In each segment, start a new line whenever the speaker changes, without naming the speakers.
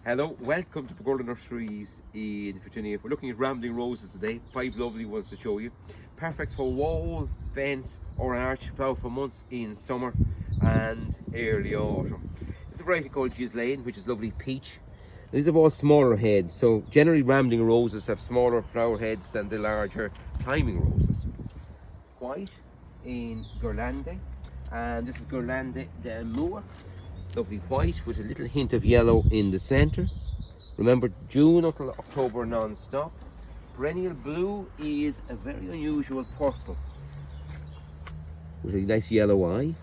Hello, welcome to Pergola Nurseries in Virginia. We're looking at rambling roses today, 5 lovely ones to show you. Perfect for wall, fence or arch, flower for months in summer and early autumn. It's a variety called Ghislaine, which is lovely peach. These are all smaller heads, so generally rambling roses have smaller flower heads than the larger climbing roses. White in Guirlande, and this is Guirlande d'Amour. Lovely white with a little hint of yellow in the centre. Remember, June until October non-stop. Perennial blue is a very unusual purple with a nice yellow eye.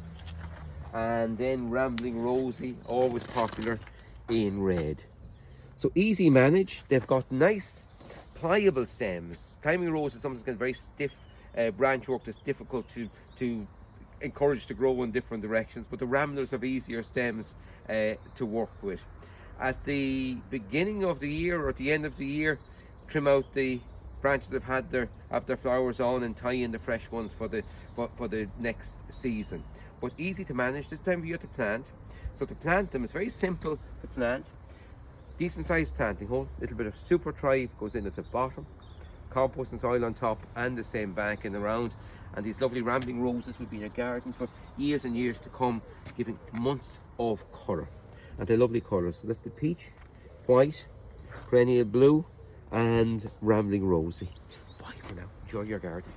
And then rambling rosy, always popular in red. So easy managed. They've got nice pliable stems. Climbing roses sometimes get very stiff branch work that's difficult to encouraged to grow in different directions, but the ramblers have easier stems to work with. At the beginning of the year or at the end of the year, trim out the branches that have their flowers on and tie in the fresh ones for the next season. But easy to manage this time of year to plant. So to plant them, it's very simple to plant. Decent sized planting hole, little bit of super thrive goes in at the bottom, compost and soil on top, and the same banking around. And these lovely rambling roses will be in your garden for years and years to come, giving months of colour. And they're lovely colours. So that's the peach, white, perennial blue, and rambling rosy. Bye for now. Enjoy your garden.